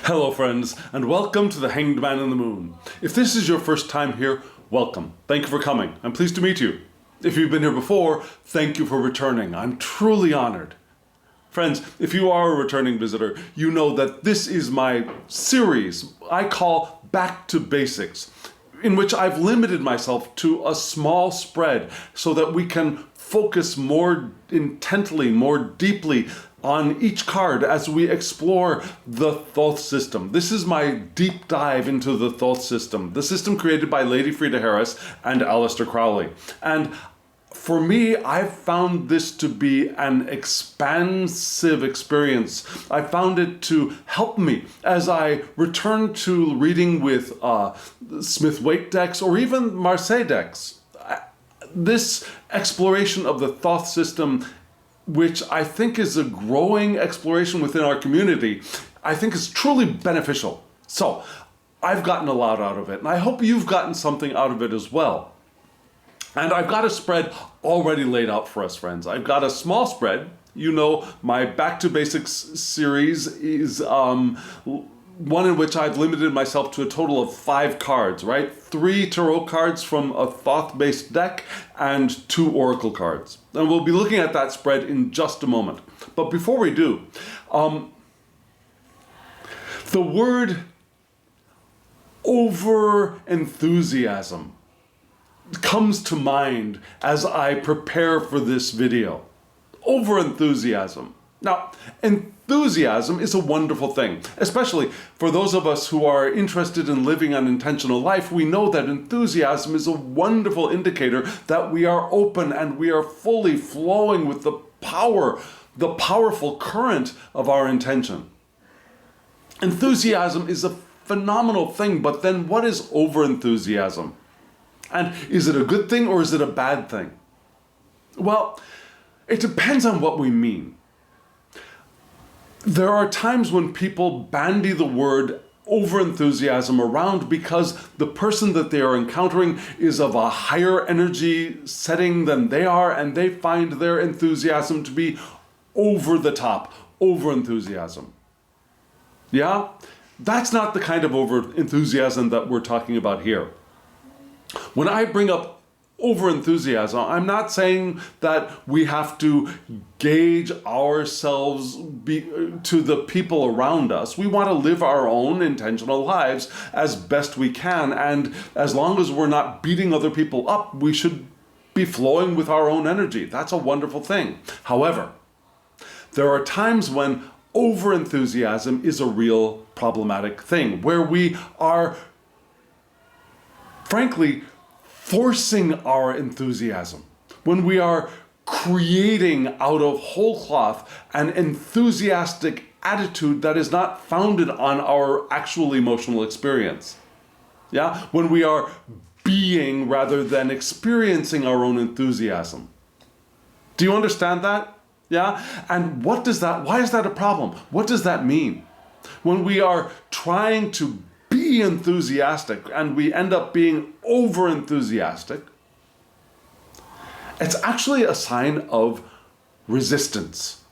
Hello friends, and welcome to the Hanged Man in the Moon. If this is your first time here, welcome. Thank you for coming. I'm pleased to meet you. If you've been here before, thank you for returning. I'm truly honored. Friends, if you are a returning visitor, you know that this is my series I call Back to Basics, in which I've limited myself to a small spread so that we can focus more intently, more deeply on each card as we explore the Thoth system. This is my deep dive into the Thoth system, the system created by Lady Frida Harris and Harris-Crowley. And for me, I've found this to be an expansive experience. I found it to help me as I return to reading with Smith-Waite decks or even Marseille decks. This exploration of the Thoth system, which I think is a growing exploration within our community, I think is truly beneficial. So I've gotten a lot out of it, and I hope you've gotten something out of it as well. And I've got a spread already laid out for us, friends. I've got a small spread. You know, my Back to Basics series is one in which I've limited myself to a total of 5 cards, right? 3 tarot cards from a Thoth-based deck and 2 oracle cards. And we'll be looking at that spread in just a moment. But before we do, the word overenthusiasm comes to mind as I prepare for this video. Overenthusiasm. Now, enthusiasm is a wonderful thing, especially for those of us who are interested in living an intentional life. We know that enthusiasm is a wonderful indicator that we are open and we are fully flowing with the powerful current of our intention. Enthusiasm is a phenomenal thing, but then what is overenthusiasm? And is it a good thing or is it a bad thing? Well, it depends on what we mean. There are times when people bandy the word overenthusiasm around because the person that they are encountering is of a higher energy setting than they are, and they find their enthusiasm to be over the top, overenthusiasm. Yeah? That's not the kind of overenthusiasm that we're talking about here. When I bring up overenthusiasm, I'm not saying that we have to gauge ourselves to the people around us. We want to live our own intentional lives as best we can, and as long as we're not beating other people up, we should be flowing with our own energy. That's a wonderful thing. However, there are times when overenthusiasm is a real problematic thing, where we are frankly forcing our enthusiasm, when we are creating out of whole cloth an enthusiastic attitude that is not founded on our actual emotional experience. Yeah? When we are being rather than experiencing our own enthusiasm. Do you understand that? Yeah? And why is that a problem? What does that mean? When we are trying to be enthusiastic and we end up being over-enthusiastic, it's actually a sign of resistance.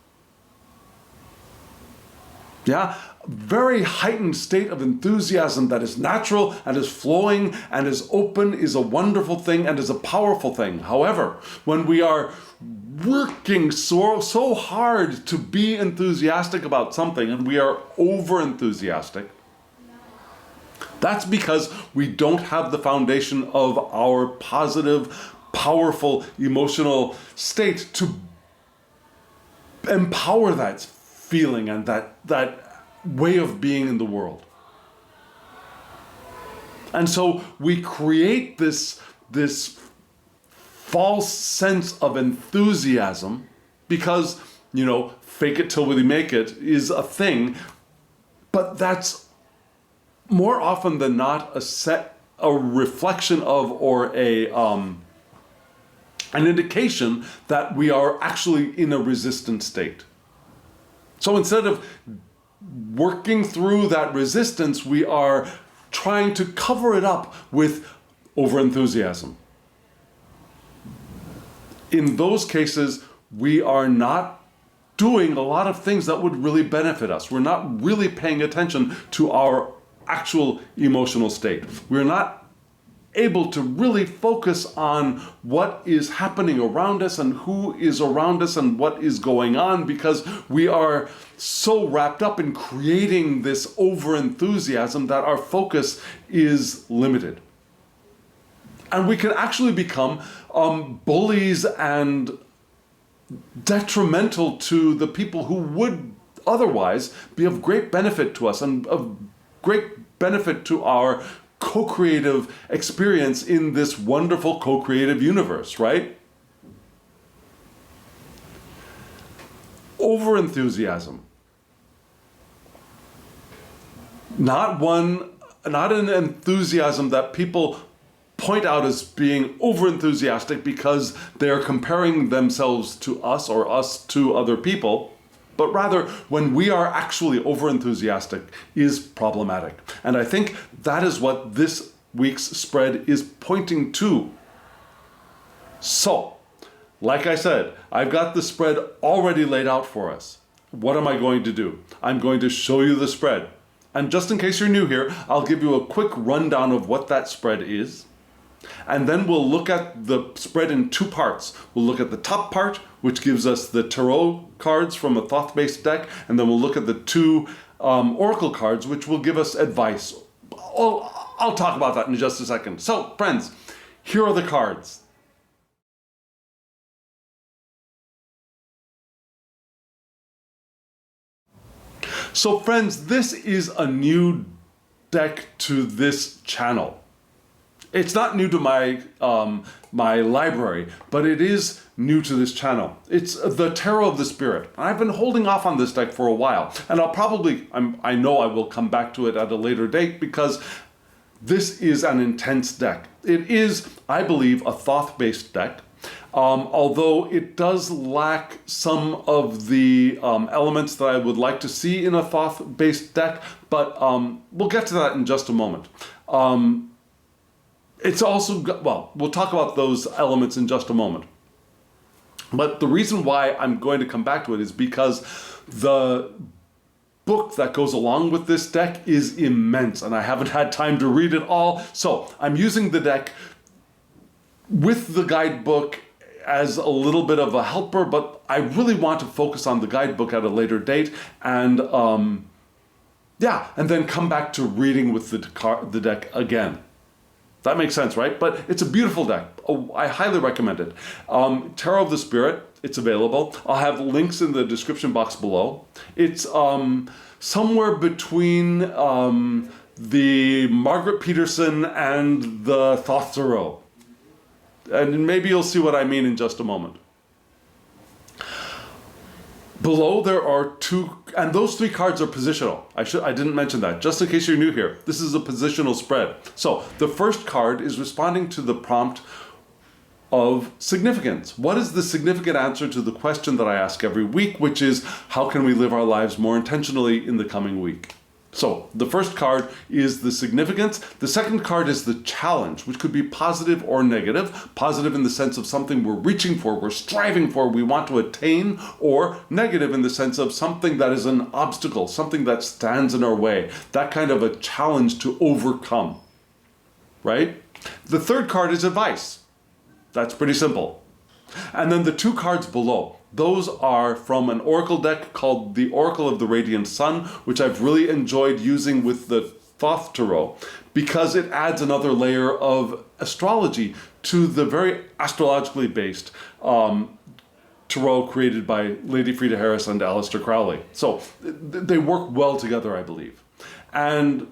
Yeah? Very heightened state of enthusiasm that is natural and is flowing and is open is a wonderful thing and is a powerful thing. However, when we are working so hard to be enthusiastic about something and we are over-enthusiastic, that's because we don't have the foundation of our positive, powerful emotional state to empower that feeling and that way of being in the world. And so we create this false sense of enthusiasm because, you know, fake it till we make it is a thing, but that's more often than not a reflection of or an indication that we are actually in a resistant state. So instead of working through that resistance, we are trying to cover it up with overenthusiasm. In those cases, we are not doing a lot of things that would really benefit us. We're not really paying attention to our actual emotional state. We're not able to really focus on what is happening around us and who is around us and what is going on, because we are so wrapped up in creating this overenthusiasm that our focus is limited. And we can actually become bullies and detrimental to the people who would otherwise be of great benefit to us and of great benefit to our co-creative experience in this wonderful co-creative universe, right? Overenthusiasm. Not an enthusiasm that people point out as being overenthusiastic because they're comparing themselves to us or us to other people, but rather when we are actually overenthusiastic is problematic. And I think that is what this week's spread is pointing to. So, like I said, I've got the spread already laid out for us. What am I going to do? I'm going to show you the spread. And just in case you're new here, I'll give you a quick rundown of what that spread is. And then we'll look at the spread in two parts. We'll look at the top part, which gives us the tarot cards from a Thoth-based deck, and then we'll look at the two oracle cards, which will give us advice. I'll talk about that in just a second. So, friends, here are the cards. So, friends, this is a new deck to this channel. It's not new to my my library, but it is new to this channel. It's the Tarot of the Spirit. I've been holding off on this deck for a while, and I know I will come back to it at a later date because this is an intense deck. It is, I believe, a Thoth-based deck, although it does lack some of the elements that I would like to see in a Thoth-based deck, but we'll get to that in just a moment. It's also, well, we'll talk about those elements in just a moment. But the reason why I'm going to come back to it is because the book that goes along with this deck is immense, and I haven't had time to read it all. So I'm using the deck with the guidebook as a little bit of a helper, but I really want to focus on the guidebook at a later date, and and then come back to reading with the deck again. That makes sense, right? But it's a beautiful deck. Oh, I highly recommend it. Tarot of the Spirit, it's available. I'll have links in the description box below. It's somewhere between the Margaret Peterson and the Thoth Tarot. And maybe you'll see what I mean in just a moment. Below there are two, and those three cards are positional. I didn't mention that, just in case you're new here. This is a positional spread. So the first card is responding to the prompt of significance. What is the significant answer to the question that I ask every week, which is, how can we live our lives more intentionally in the coming week? So the first card is the significance. The second card is the challenge, which could be positive or negative. Positive in the sense of something we're reaching for, we're striving for, we want to attain, or negative in the sense of something that is an obstacle, something that stands in our way, that kind of a challenge to overcome, right? The third card is advice. That's pretty simple. And then the two cards below, those are from an oracle deck called the Oracle of the Radiant Sun, which I've really enjoyed using with the Thoth Tarot because it adds another layer of astrology to the very astrologically based tarot created by Lady Frida Harris and Harris-Crowley. So they work well together, I believe. And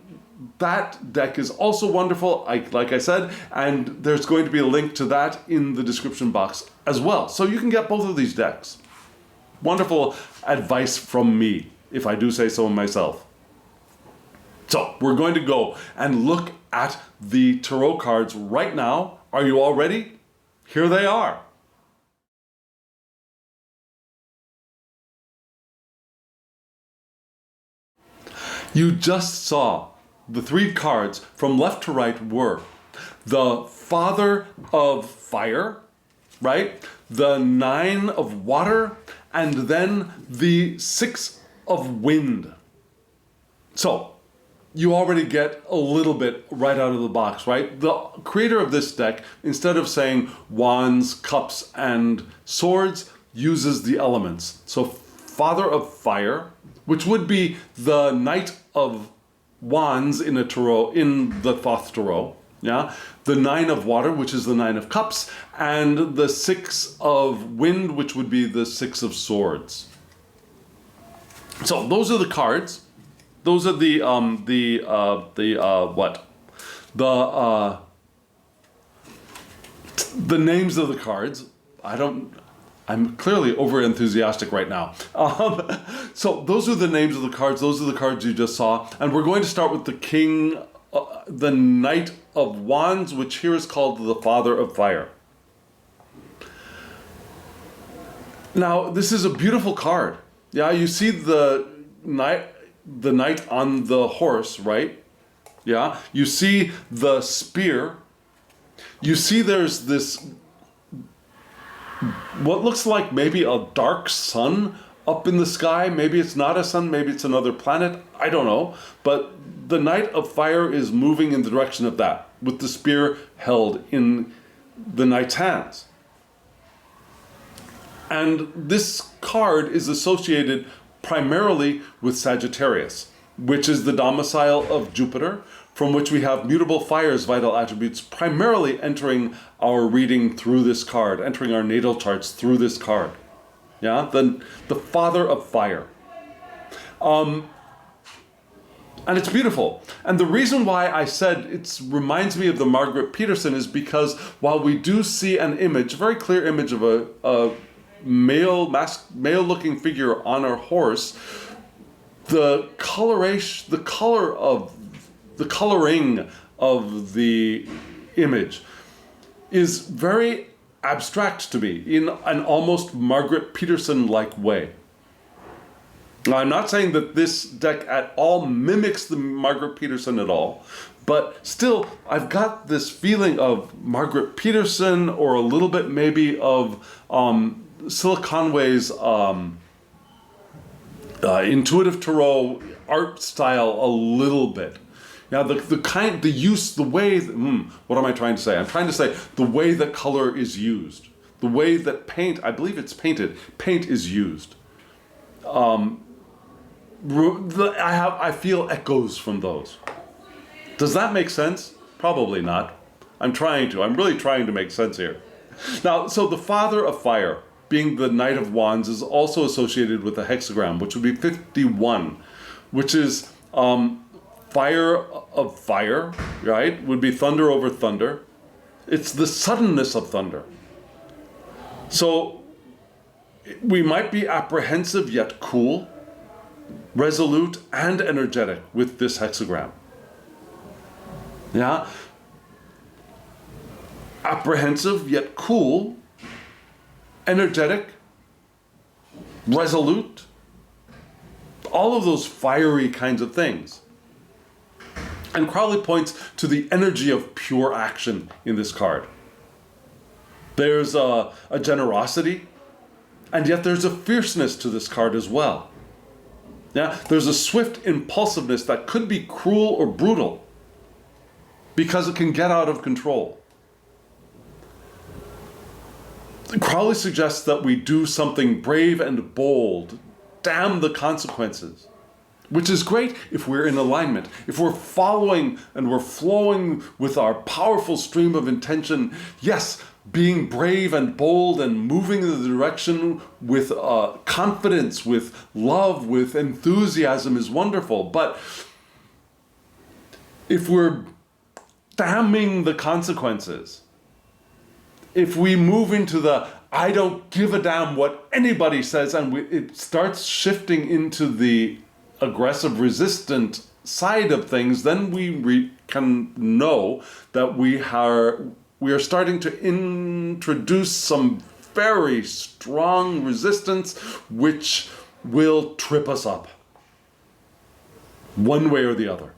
that deck is also wonderful, like I said, and there's going to be a link to that in the description box as well. So you can get both of these decks. Wonderful advice from me, if I do say so myself. So we're going to go and look at the tarot cards right now. Are you all ready? Here they are. You just saw the three cards from left to right were the Father of Fire, right? The Nine of Water, and then the 6 of wind. So, you already get a little bit right out of the box, right? The creator of this deck, instead of saying wands, cups, and swords, uses the elements. So Father of Fire, which would be the Knight of Wands in a tarot, in the Thoth tarot, yeah? The 9 of Water, which is the 9 of Cups, and the 6 of Wind, which would be the 6 of Swords. So those are the cards. Those are the names of the cards. I'm clearly overenthusiastic right now. So those are the names of the cards. Those are the cards you just saw. And we're going to start with the King, the Knight of Wands, which here is called the Father of Fire. Now, this is a beautiful card. Yeah, you see the knight on the horse, right? Yeah, you see the spear. You see there's this, what looks like maybe a dark sun up in the sky. Maybe it's not a sun, maybe it's another planet. I don't know. But the Knight of Fire is moving in the direction of that, with the spear held in the knight's hands. And this card is associated primarily with Sagittarius, which is the domicile of Jupiter, from which we have mutable fire's vital attributes primarily entering our reading through this card, entering our natal charts through this card. Yeah, the Father of Fire. And it's beautiful. And the reason why I said it reminds me of the Margaret Peterson is because while we do see an image, a very clear image of a male-looking figure on a horse, the coloring of the image is very abstract to me in an almost Margaret Peterson-like way. Now, I'm not saying that this deck at all mimics the Margaret Peterson at all, but still, I've got this feeling of Margaret Peterson, or a little bit maybe of Cilla Conway's intuitive tarot art style a little bit. Now, what am I trying to say? I'm trying to say the way that color is used, the way that paint is used. I feel echoes from those. Does that make sense? Probably not. I'm really trying to make sense here. Now, so the Father of Fire, being the Knight of Wands, is also associated with the hexagram, which would be 51, which is fire of fire, right? Would be thunder over thunder. It's the suddenness of thunder. So we might be apprehensive yet cool, resolute and energetic with this hexagram. Yeah? Apprehensive yet cool, energetic, resolute, all of those fiery kinds of things. And Crowley points to the energy of pure action in this card. There's a generosity, and yet there's a fierceness to this card as well. Yeah, there's a swift impulsiveness that could be cruel or brutal because it can get out of control. Crowley suggests that we do something brave and bold, damn the consequences, which is great if we're in alignment, if we're following and we're flowing with our powerful stream of intention. Yes, being brave and bold and moving in the direction with confidence, with love, with enthusiasm is wonderful. But if we're damning the consequences, if we move into the I don't give a damn what anybody says, and it starts shifting into the aggressive, resistant side of things, then we can know that we are starting to introduce some very strong resistance, which will trip us up, one way or the other.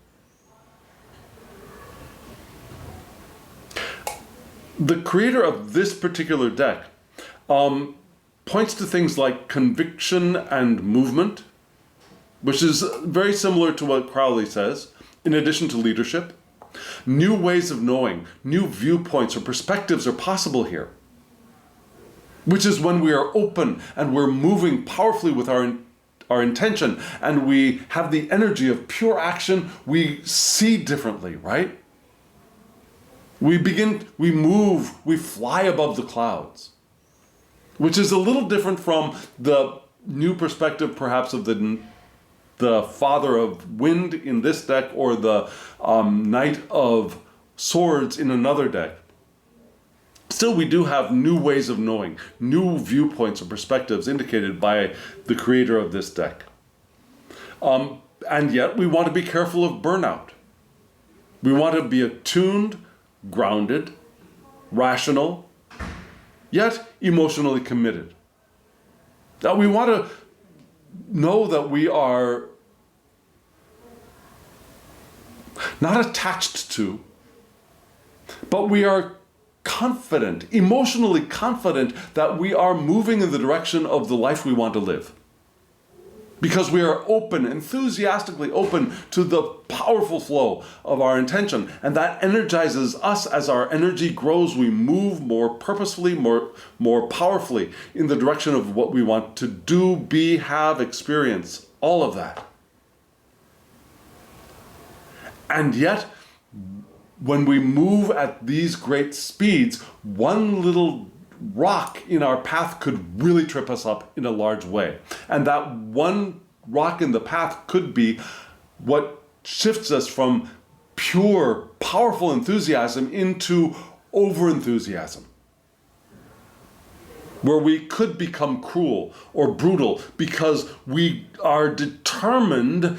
The creator of this particular deck points to things like conviction and movement, which is very similar to what Crowley says, in addition to leadership. New ways of knowing, new viewpoints or perspectives are possible here, which is when we are open and we're moving powerfully with our intention and we have the energy of pure action, we see differently, right? We move, we fly above the clouds, which is a little different from the new perspective perhaps of the Father of Wind in this deck or the Knight of Swords in another deck. Still, we do have new ways of knowing, new viewpoints or perspectives indicated by the creator of this deck. And yet, we want to be careful of burnout. We want to be attuned, grounded, rational, yet emotionally committed. Now, we want to know that we are not attached to, but we are confident, emotionally confident that we are moving in the direction of the life we want to live. Because we are open, enthusiastically open to the powerful flow of our intention. And that energizes us as our energy grows. We move more purposefully, more powerfully in the direction of what we want to do, be, have, experience, all of that. And yet, when we move at these great speeds, one little rock in our path could really trip us up in a large way. And that one rock in the path could be what shifts us from pure, powerful enthusiasm into overenthusiasm, where we could become cruel or brutal because we are determined,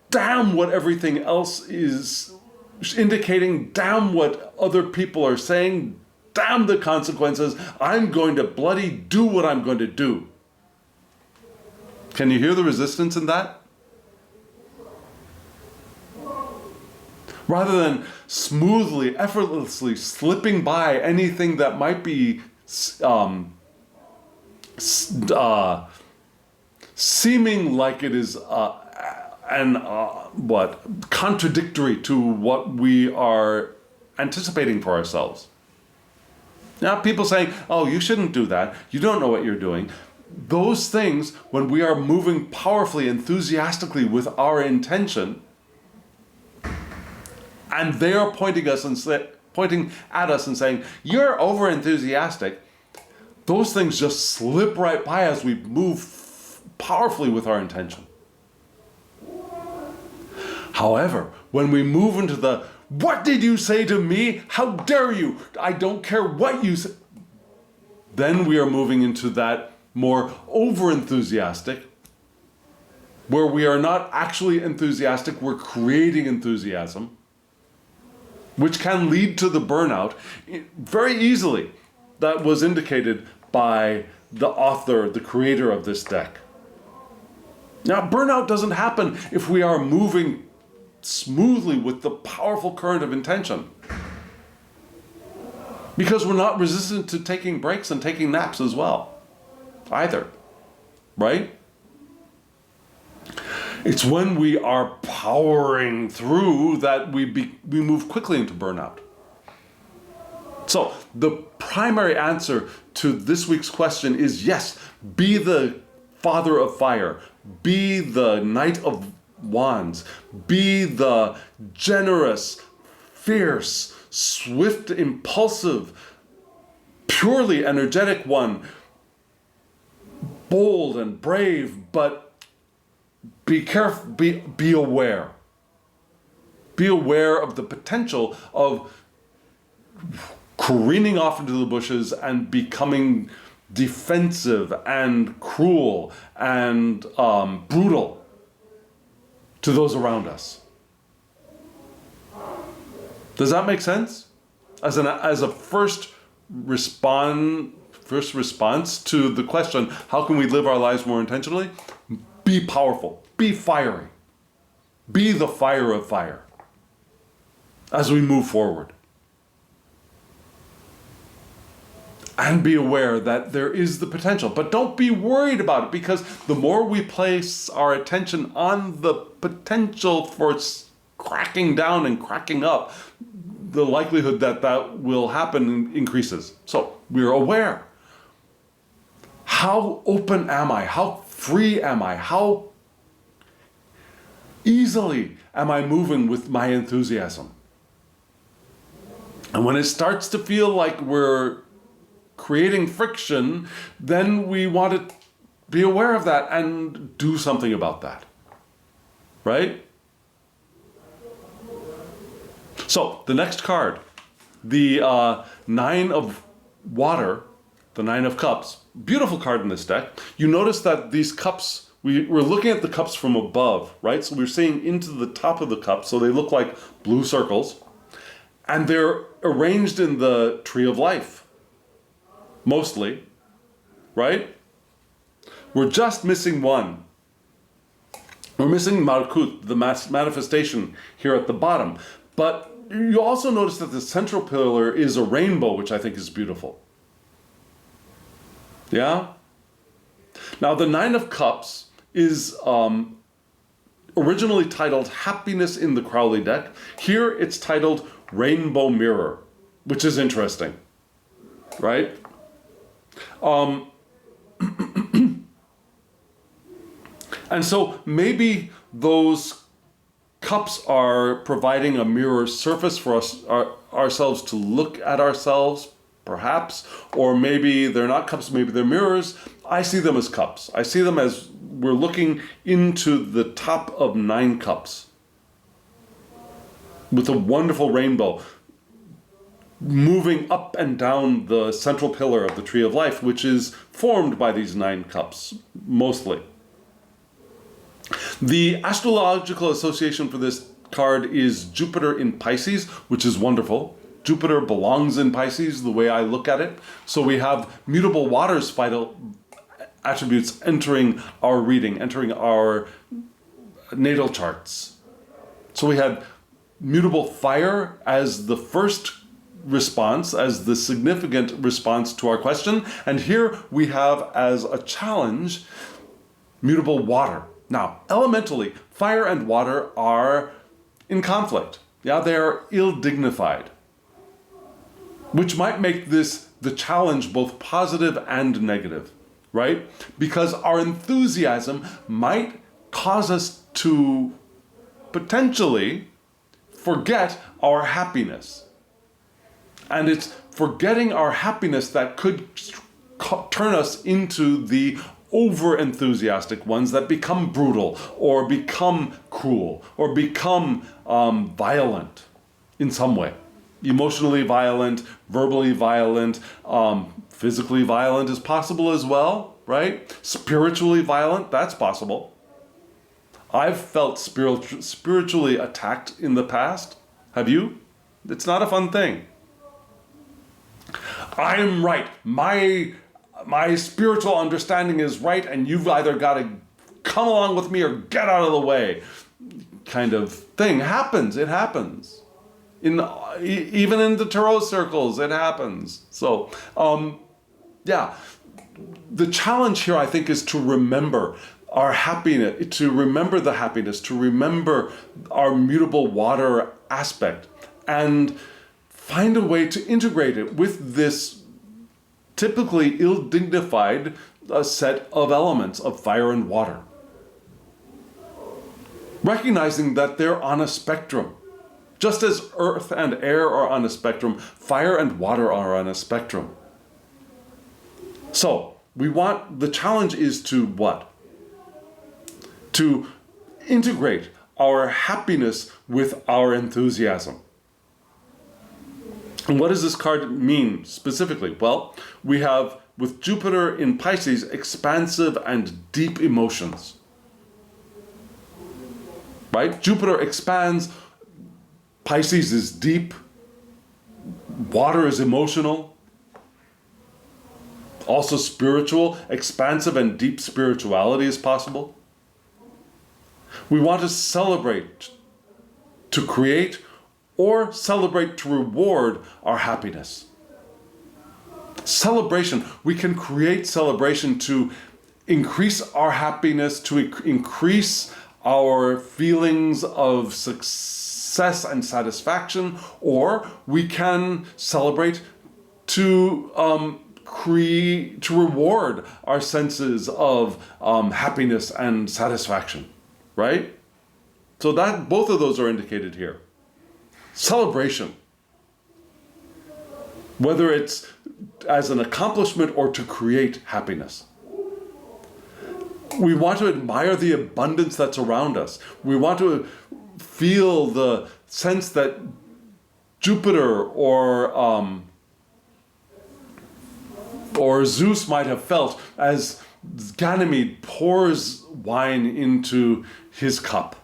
damn what everything else is indicating, damn what other people are saying, damn the consequences, I'm going to bloody do what I'm going to do. Can you hear the resistance in that? Rather than smoothly, effortlessly slipping by anything that might be seeming like it is contradictory to what we are anticipating for ourselves. Now, people saying, oh, you shouldn't do that. You don't know what you're doing. Those things, when we are moving powerfully, enthusiastically with our intention, and they are pointing at us and saying, you're over-enthusiastic, those things just slip right by as we move powerfully with our intention. However, when we move into the, what did you say to me? How dare you? I don't care what you say. Then we are moving into that more over-enthusiastic, where we are not actually enthusiastic, we're creating enthusiasm, which can lead to the burnout very easily. That was indicated by the author, the creator of this deck. Now, burnout doesn't happen if we are moving smoothly with the powerful current of intention, because we're not resistant to taking breaks and taking naps as well, either, right? It's when we are powering through that we move quickly into burnout. So the primary answer to this week's question is yes, be the Father of Fire, be the Knight of Wands, be the generous, fierce, swift, impulsive, purely energetic one, bold and brave, but be careful, be aware. Be aware of the potential of careening off into the bushes and becoming defensive and cruel and brutal to those around us. Does that make sense? As a first response to the question, how can we live our lives more intentionally? Be powerful, be fiery, be the fire of fire as we move forward. and be aware that there is the potential. But don't be worried about it, because the more we place our attention on the potential for cracking down and cracking up, the likelihood that that will happen increases. So we're aware. How open am I? How free am I? How easily am I moving with my enthusiasm? And when it starts to feel like we're creating friction, then we want to be aware of that and do something about that. Right? So, the next card, the Nine of Water, the Nine of Cups, beautiful card in this deck. You notice that these cups, we're looking at the cups from above, right? So we're seeing into the top of the cup, so they look like blue circles. And they're arranged in the tree of life, mostly, right? We're just missing one. We're missing Malkut, the manifestation here at the bottom. But you also notice that the central pillar is a rainbow, which I think is beautiful. Yeah? Now, the Nine of Cups is originally titled Happiness in the Crowley deck. Here it's titled Rainbow Mirror, which is interesting, right? And so maybe those cups are providing a mirror surface for us, ourselves to look at ourselves, perhaps, or maybe they're not cups, maybe they're mirrors. I see them as cups. I see them as we're looking into the top of 9 cups with a wonderful rainbow moving up and down the central pillar of the tree of life, which is formed by these 9 cups, mostly. The astrological association for this card is Jupiter in Pisces, which is wonderful. Jupiter belongs in Pisces, the way I look at it. So we have mutable water's vital attributes entering our reading, entering our natal charts. So we had mutable fire as the first response, as the significant response to our question. And here we have as a challenge, mutable water. Now, elementally, fire and water are in conflict. Yeah, they are ill-dignified, which might make this the challenge both positive and negative, right? Because our enthusiasm might cause us to potentially forget our happiness. And it's forgetting our happiness that could turn us into the overenthusiastic ones that become brutal or become cruel or become violent in some way. Emotionally violent, verbally violent, physically violent is possible as well, right? Spiritually violent, that's possible. I've felt spiritually attacked in the past. Have you? It's not a fun thing. I'm right. My spiritual understanding is right, and you've either got to come along with me or get out of the way, kind of thing. Happens. It happens. Even in the tarot circles, it happens. So, yeah. The challenge here, I think, is to remember our happiness, to remember the happiness, to remember our mutable water aspect, and find a way to integrate it with this typically ill-dignified set of elements of fire and water. Recognizing that they're on a spectrum. Just as earth and air are on a spectrum, fire and water are on a spectrum. So, the challenge is to what? To integrate our happiness with our enthusiasm. And what does this card mean specifically? Well, we have, with Jupiter in Pisces, expansive and deep emotions. Right? Jupiter expands, Pisces is deep, water is emotional, also spiritual, expansive and deep spirituality is possible. We want to celebrate, to create, or celebrate to reward our happiness. Celebration. We can create celebration to increase our happiness, to increase our feelings of success and satisfaction, or we can celebrate to reward our senses of happiness and satisfaction, right? So that both of those are indicated here. Celebration, whether it's as an accomplishment or to create happiness. We want to admire the abundance that's around us. We want to feel the sense that Jupiter or Zeus might have felt as Ganymede pours wine into his cup.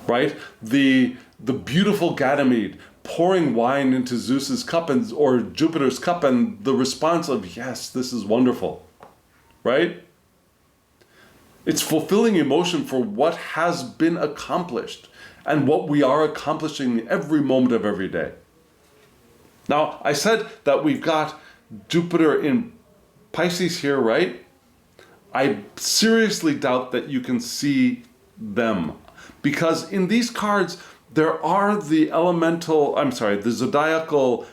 Right? The beautiful Ganymede pouring wine into Zeus's cup or Jupiter's cup, and the response of, yes, this is wonderful. Right? It's fulfilling emotion for what has been accomplished and what we are accomplishing every moment of every day. Now, I said that we've got Jupiter in Pisces here, right? I seriously doubt that you can see them, because in these cards, there are the zodiacal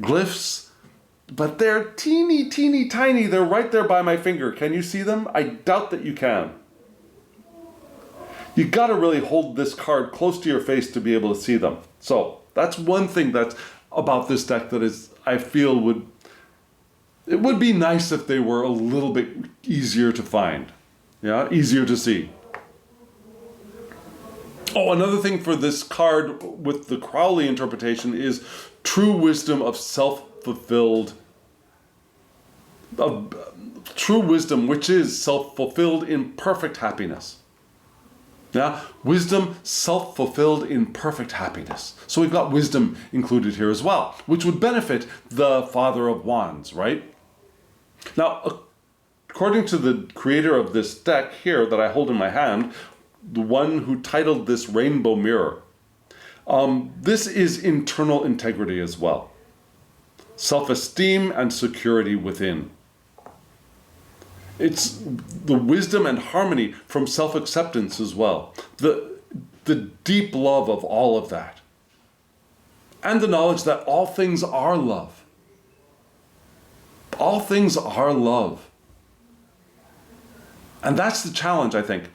glyphs, but they're teeny, teeny, tiny. They're right there by my finger. Can you see them? I doubt that you can. You got to really hold this card close to your face to be able to see them. So that's one thing that's about this deck that I feel it would be nice if they were a little bit easier to find. Yeah, easier to see. Oh, another thing for this card with the Crowley interpretation is true wisdom of true wisdom, which is self-fulfilled in perfect happiness. Yeah, wisdom self-fulfilled in perfect happiness. So we've got wisdom included here as well, which would benefit the Father of Wands, right? Now, according to the creator of this deck here that I hold in my hand, the one who titled this Rainbow Mirror, this is internal integrity as well. Self-esteem and security within. It's the wisdom and harmony from self-acceptance as well. The deep love of all of that. And the knowledge that all things are love. All things are love. And that's the challenge, I think.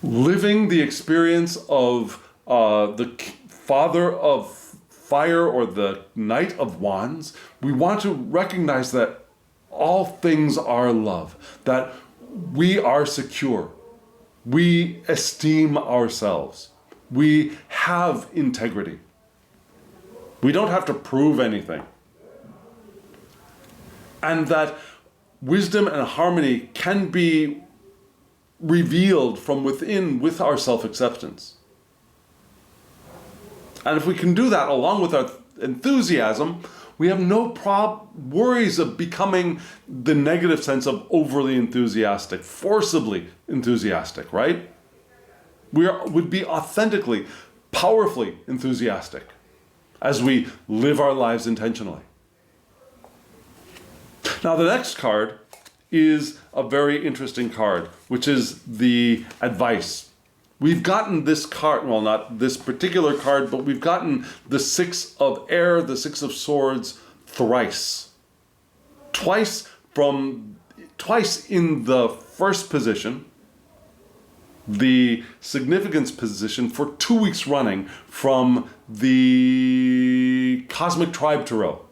Living the experience of the Father of Fire or the Knight of Wands, we want to recognize that all things are love, that we are secure, we esteem ourselves, we have integrity. We don't have to prove anything. And that wisdom and harmony can be revealed from within with our self-acceptance. And if we can do that along with our enthusiasm, we have no worries of becoming the negative sense of overly enthusiastic, forcibly enthusiastic, right? We would be authentically, powerfully enthusiastic as we live our lives intentionally. Now the next card is a very interesting card, which is the advice. We've gotten this card, well, not this particular card, but we've gotten the Six of Air, the Six of Swords thrice. Twice in the first position, the significance position for 2 weeks running from the Cosmic Tribe Tarot,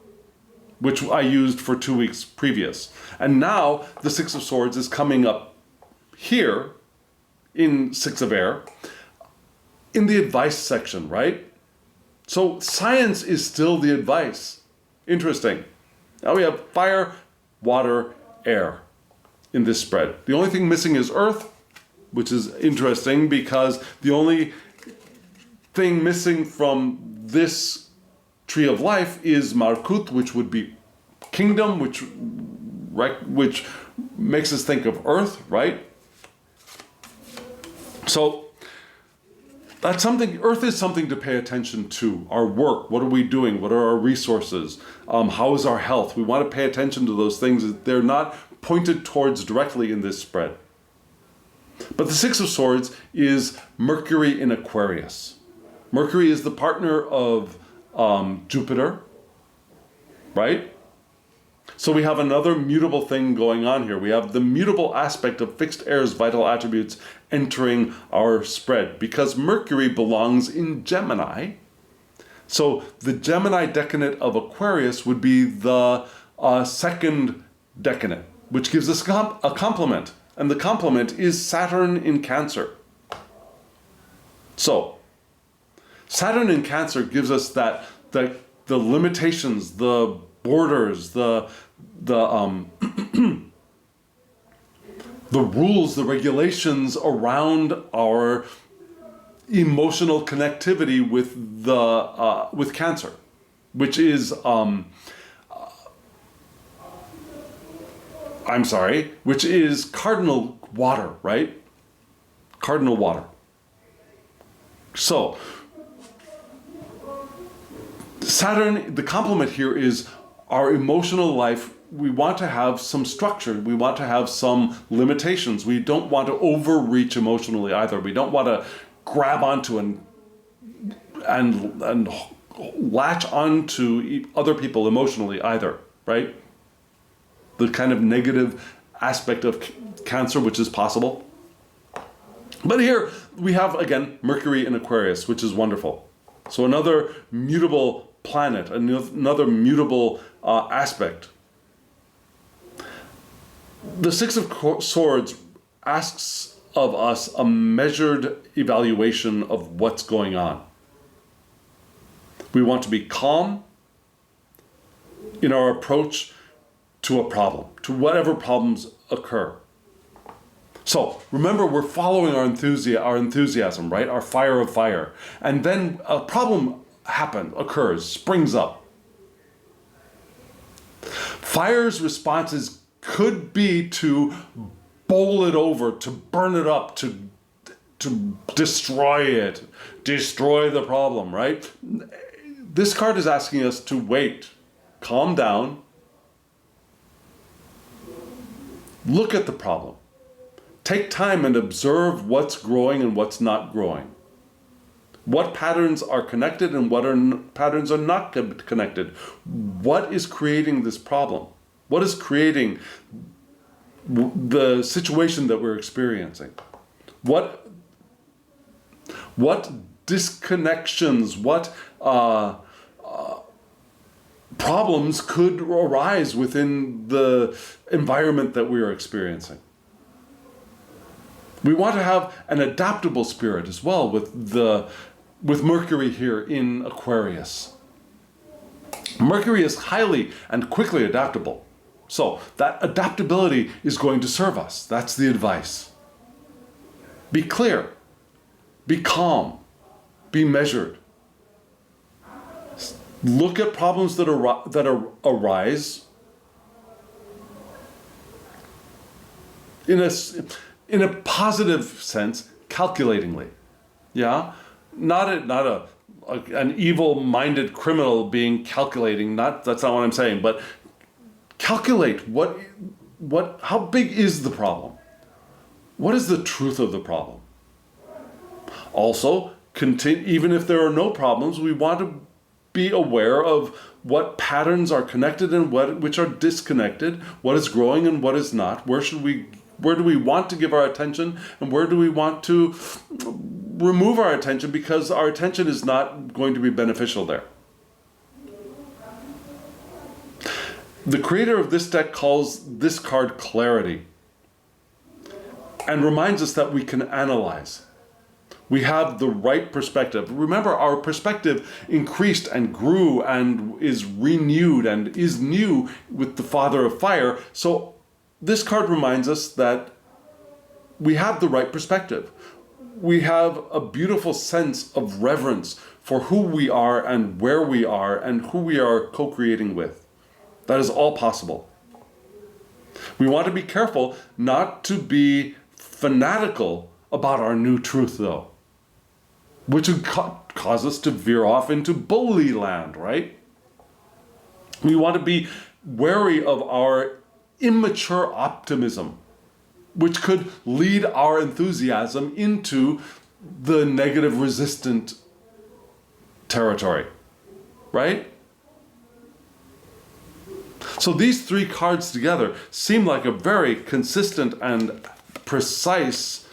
which I used for 2 weeks previous. And now the Six of Swords is coming up here in Six of Air in the advice section, right? So science is still the advice. Interesting. Now we have fire, water, air in this spread. The only thing missing is earth, which is interesting because the only thing missing from this tree of life is Malkuth, which would be kingdom, which makes us think of earth, right? So that's something, Earth is something to pay attention to. Our work, what are we doing? What are our resources? How is our health? We want to pay attention to those things. They're not pointed towards directly in this spread. But the Six of Swords is Mercury in Aquarius. Mercury is the partner of Jupiter, right? So we have another mutable thing going on here. We have the mutable aspect of fixed air's vital attributes entering our spread because Mercury belongs in Gemini. So the Gemini decadent of Aquarius would be the second decadent, which gives us a complement. And the complement is Saturn in Cancer. So Saturn in Cancer gives us that the limitations, the borders, the rules, the regulations around our emotional connectivity with Cancer, which is which is cardinal water, right? Cardinal water. So Saturn, the complement here is our emotional life. We want to have some structure. We want to have some limitations. We don't want to overreach emotionally either. We don't want to grab onto and latch onto other people emotionally either, right? The kind of negative aspect of Cancer, which is possible. But here we have, again, Mercury in Aquarius, which is wonderful. So another mutable planet, another mutable aspect. The Six of Swords asks of us a measured evaluation of what's going on. We want to be calm in our approach to a problem, to whatever problems occur. So remember, we're following our enthusiasm, right? Our fire of fire. And then a problem occurs, springs up. Fire's responses could be to bowl it over, to burn it up, to destroy it, destroy the problem, right? This card is asking us to wait, calm down, look at the problem. Take time and observe what's growing and what's not growing. What patterns are connected and what patterns are not connected. What is creating this problem? What is creating the situation that we're experiencing? What disconnections, what problems could arise within the environment that we are experiencing? We want to have an adaptable spirit as well with Mercury here in Aquarius. Mercury is highly and quickly adaptable. So that adaptability is going to serve us. That's the advice. Be clear, be calm, be measured. Look at problems that arise in a positive sense, calculatingly. Yeah? Not an evil-minded criminal being calculating. That's not what I'm saying, but calculate how big is the problem? What is the truth of the problem? Also, even if there are no problems, we want to be aware of what patterns are connected and which are disconnected, what is growing and what is not. Where do we want to give our attention and where do we want to remove our attention because our attention is not going to be beneficial there. The creator of this deck calls this card clarity and reminds us that we can analyze. We have the right perspective. Remember, our perspective increased and grew and is renewed and is new with the Father of Fire. So this card reminds us that we have the right perspective. We have a beautiful sense of reverence for who we are and where we are and who we are co-creating with. That is all possible. We want to be careful not to be fanatical about our new truth, though. which would cause us to veer off into bully land, right? We want to be wary of our immature optimism, which could lead our enthusiasm into the negative resistant territory, right? So these three cards together seem like a very consistent and precise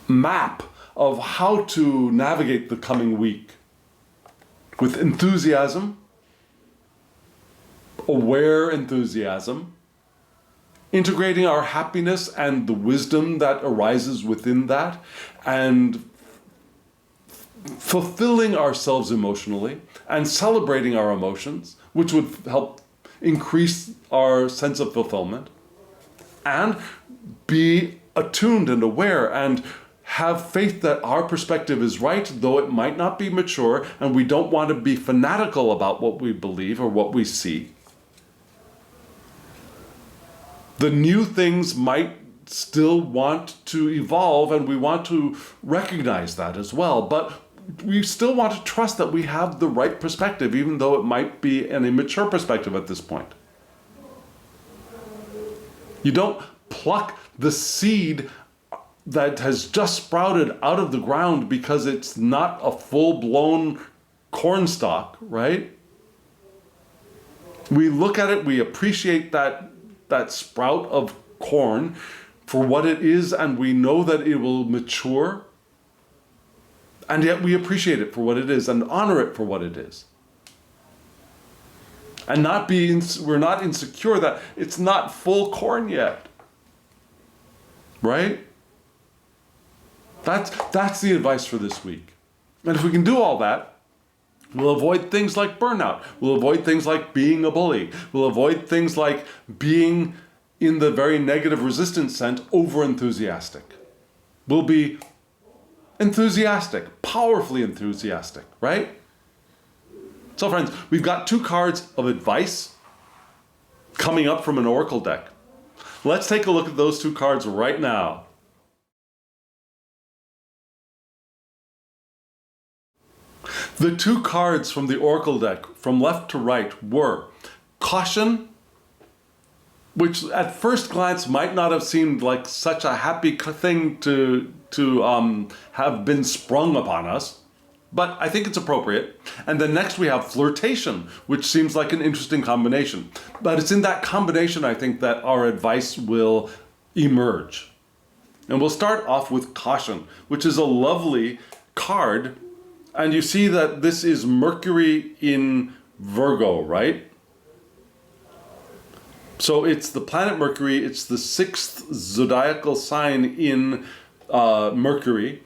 map of how to navigate the coming week. With enthusiasm, aware enthusiasm, integrating our happiness and the wisdom that arises within that, and fulfilling ourselves emotionally and celebrating our emotions, which would help increase our sense of fulfillment, and be attuned and aware and have faith that our perspective is right, though it might not be mature, and we don't want to be fanatical about what we believe or what we see. The new things might still want to evolve, and we want to recognize that as well, but we still want to trust that we have the right perspective, even though it might be an immature perspective at this point. You don't pluck the seed that has just sprouted out of the ground because it's not a full-blown corn stalk, right? We look at it, we appreciate that sprout of corn for what it is, and we know that it will mature, and yet we appreciate it for what it is and honor it for what it is. And we're not insecure that it's not full corn yet, right? That's the advice for this week. And if we can do all that, we'll avoid things like burnout. We'll avoid things like being a bully. We'll avoid things like being, in the very negative resistance sense, overenthusiastic. We'll be enthusiastic, powerfully enthusiastic, right? So friends, we've got two cards of advice coming up from an oracle deck. Let's take a look at those two cards right now. The two cards from the oracle deck, from left to right, were caution, which at first glance might not have seemed like such a happy thing to have been sprung upon us, but I think it's appropriate. And then next we have flirtation, which seems like an interesting combination. But it's in that combination, I think, that our advice will emerge. And we'll start off with caution, which is a lovely card. And you see that this is Mercury in Virgo, right? So it's the planet Mercury, it's the sixth zodiacal sign in Mercury,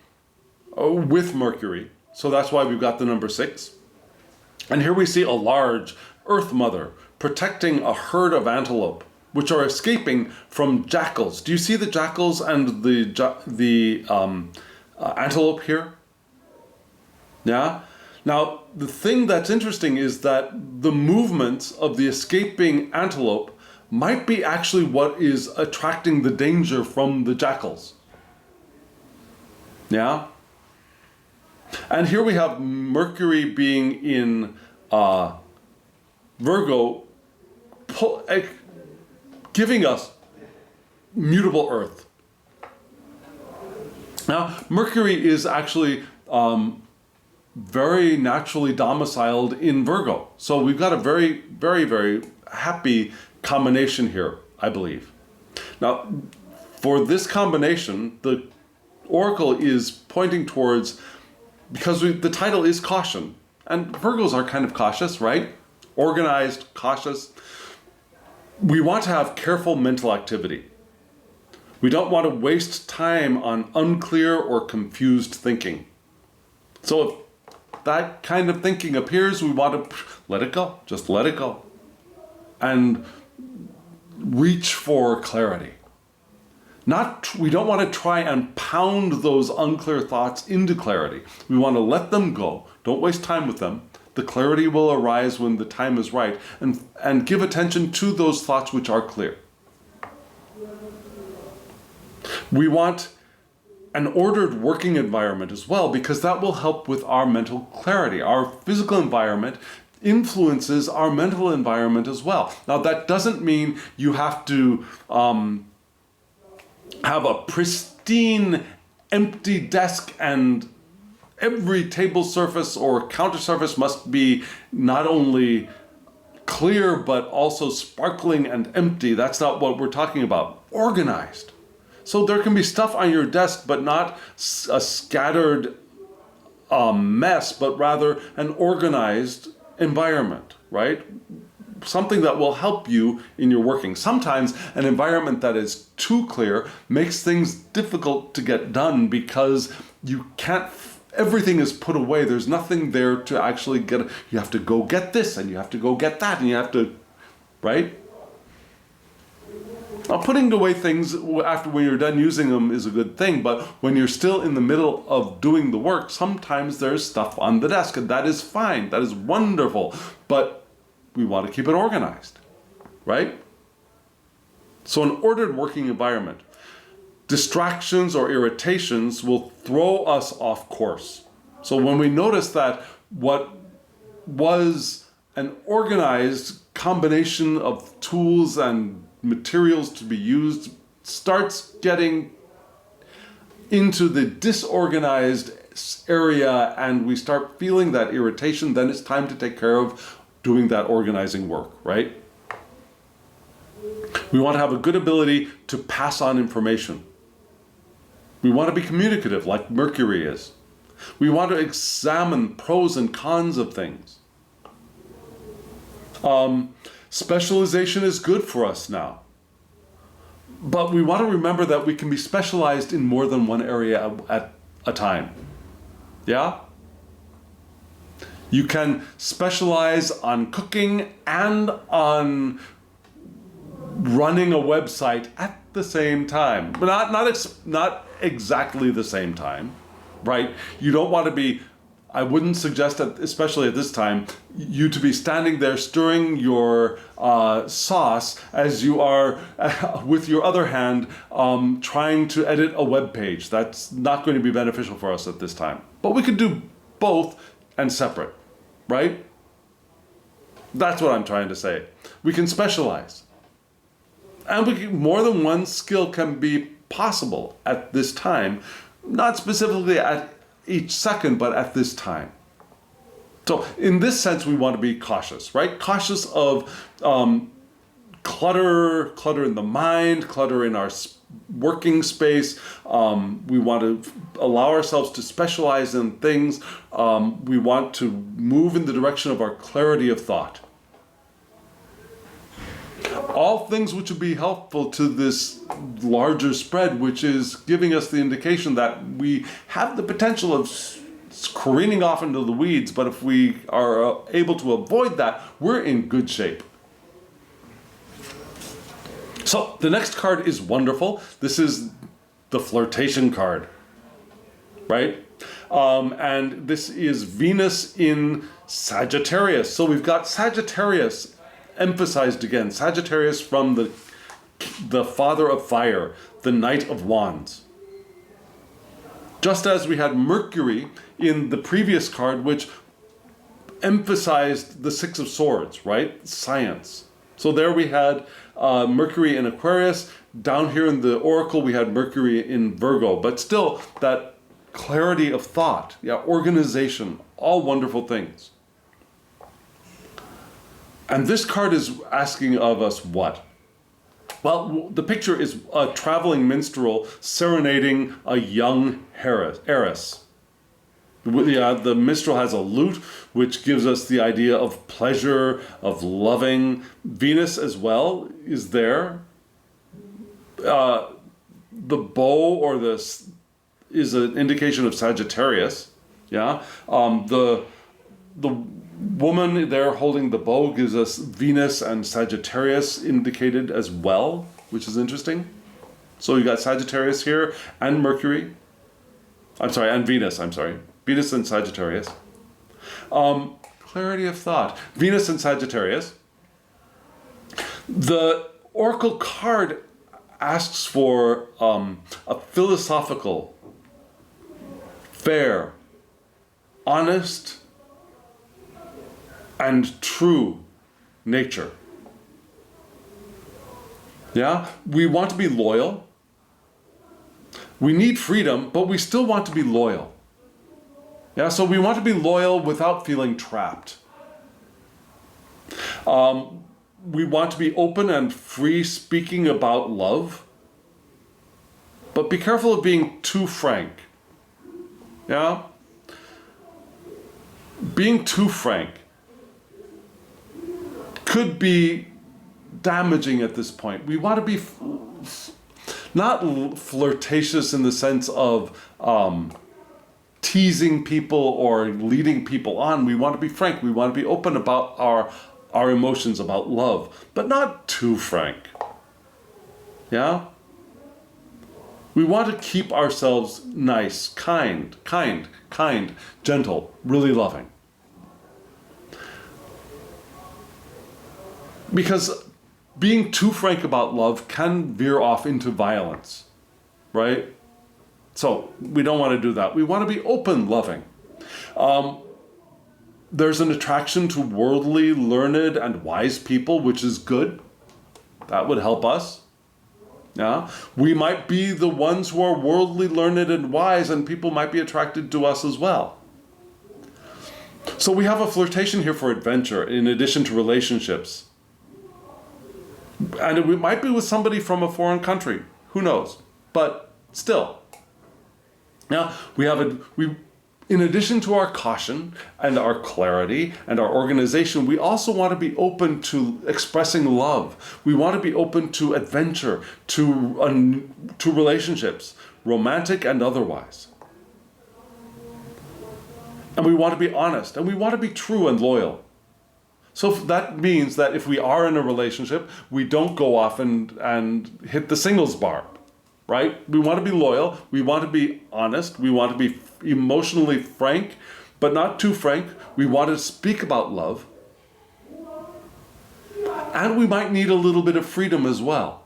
with Mercury. So that's why we've got the number 6. And here we see a large Earth Mother protecting a herd of antelope, which are escaping from jackals. Do you see the jackals and the antelope here? Yeah? Now, the thing that's interesting is that the movements of the escaping antelope might be actually what is attracting the danger from the jackals. Yeah? And here we have Mercury being in Virgo, giving us mutable Earth. Now, Mercury is actually very naturally domiciled in Virgo. So we've got a very, very, very happy combination here, I believe. Now, for this combination, the oracle is pointing towards, because the title is caution, and Virgos are kind of cautious, right? Organized, cautious. We want to have careful mental activity. We don't want to waste time on unclear or confused thinking. So if that kind of thinking appears, we want to let it go. Just let it go. And reach for clarity. We don't want to try and pound those unclear thoughts into clarity. We want to let them go. Don't waste time with them. The clarity will arise when the time is right, and give attention to those thoughts which are clear. We want an ordered working environment as well, because that will help with our mental clarity. Our physical environment influences our mental environment as well. Now, that doesn't mean you have to have a pristine, empty desk and every table surface or counter surface must be not only clear but also sparkling and empty. That's not what we're talking about. Organized. So there can be stuff on your desk, but not a scattered mess, but rather an organized environment, right? Something that will help you in your working. Sometimes an environment that is too clear makes things difficult to get done because you can't, everything is put away. There's nothing there to actually get. You have to go get this and you have to go get that and you have to, right? Now, putting away things after when you're done using them is a good thing, but when you're still in the middle of doing the work, sometimes there's stuff on the desk, and that is fine. That is wonderful, but we want to keep it organized, right? So an ordered working environment. Distractions or irritations will throw us off course. So when we notice that what was an organized combination of tools and materials to be used starts getting into the disorganized area and we start feeling that irritation, then it's time to take care of doing that organizing work, right? We want to have a good ability to pass on information. We want to be communicative like Mercury is. We want to examine pros and cons of things. Specialization is good for us now. But we want to remember that we can be specialized in more than one area at a time. Yeah? You can specialize on cooking and on running a website at the same time. But not exactly the same time, right? You don't want to be, I wouldn't suggest that, especially at this time, you to be standing there stirring your sauce as you are, with your other hand, trying to edit a web page. That's not going to be beneficial for us at this time. But we could do both and separate, right? That's what I'm trying to say. We can specialize. And more than one skill can be possible at this time, not specifically at each second, but at this time. So in this sense, we want to be cautious, right? Cautious of clutter in the mind, clutter in our working space. We want to allow ourselves to specialize in things. We want to move in the direction of our clarity of thought. All things which would be helpful to this larger spread, which is giving us the indication that we have the potential of careening off into the weeds, but if we are able to avoid that, we're in good shape. So the next card is wonderful. This is the flirtation card, right? And this is Venus in Sagittarius. So we've got Sagittarius emphasized again. Sagittarius from the father of fire, the Knight of Wands. Just as we had Mercury in the previous card, which emphasized the Six of Swords, right? Science. So there we had Mercury in Aquarius. Down here in the Oracle, we had Mercury in Virgo. But still, that clarity of thought, organization, all wonderful things. And this card is asking of us what? Well, the picture is a traveling minstrel serenading a young heiress. The minstrel has a lute, which gives us the idea of pleasure, of loving. Venus as well is there. The bow or this is an indication of Sagittarius. Yeah. The woman there holding the bow gives us Venus and Sagittarius indicated as well, which is interesting. So you got Sagittarius here and Mercury. And Venus, Venus and Sagittarius. Clarity of thought. Venus and Sagittarius. The Oracle card asks for a philosophical fair, honest, and true nature. Yeah? We want to be loyal. We need freedom, but we still want to be loyal. Yeah, so we want to be loyal without feeling trapped. We want to be open and free speaking about love, but be careful of being too frank. Yeah? Being too frank could be damaging at this point. We want to be not flirtatious in the sense of teasing people or leading people on. We want to be frank. We want to be open about our emotions, about love, but not too frank. Yeah? We want to keep ourselves nice, kind, gentle, really loving. Because being too frank about love can veer off into violence, right? So we don't want to do that. We want to be open, loving. There's an attraction to worldly, learned, and wise people, which is good. That would help us. Yeah? We might be the ones who are worldly, learned, and wise, and people might be attracted to us as well. So we have a flirtation here for adventure, in addition to relationships. And it might be with somebody from a foreign country. Who knows? But still. Now, in addition to our caution and our clarity and our organization, we also want to be open to expressing love. We want to be open to adventure, to relationships, romantic and otherwise. And we want to be honest, and we want to be true and loyal. So that means that if we are in a relationship, we don't go off and hit the singles bar, right? We want to be loyal, we want to be honest, we want to be emotionally frank, but not too frank. We want to speak about love. And we might need a little bit of freedom as well.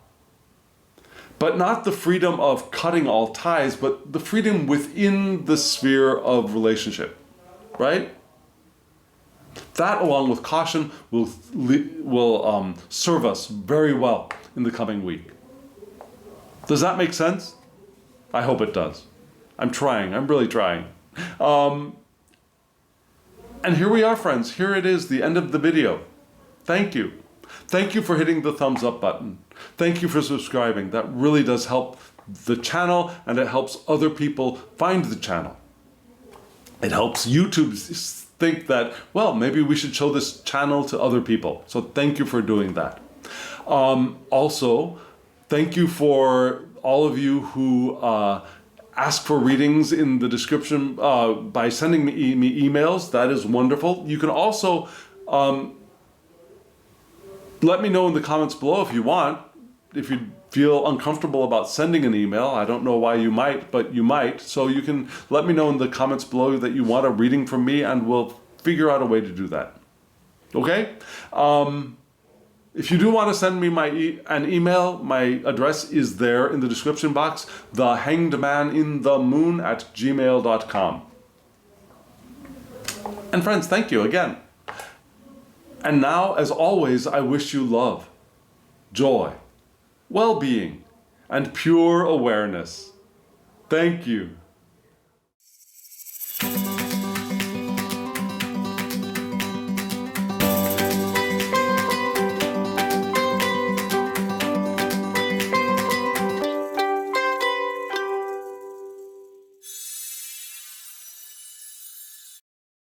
But not the freedom of cutting all ties, but the freedom within the sphere of relationship, right? That, along with caution, will serve us very well in the coming week. Does that make sense? I hope it does. I'm trying. I'm really trying. And here we are, friends. Here it is, the end of the video. Thank you. Thank you for hitting the thumbs up button. Thank you for subscribing. That really does help the channel, and it helps other people find the channel. It helps YouTube think that, well, maybe we should show this channel to other people. So thank you for doing that. Also, thank you for all of you who ask for readings in the description by sending me emails. That is wonderful. You can also let me know in the comments below if you want. If you feel uncomfortable about sending an email, I don't know why you might, but you might. So you can let me know in the comments below that you want a reading from me, and we'll figure out a way to do that. Okay? If you do want to send me an email, my address is there in the description box, thehangedmaninthemoon@gmail.com. And friends, thank you again. And now, as always, I wish you love, joy, well-being, and pure awareness. Thank you.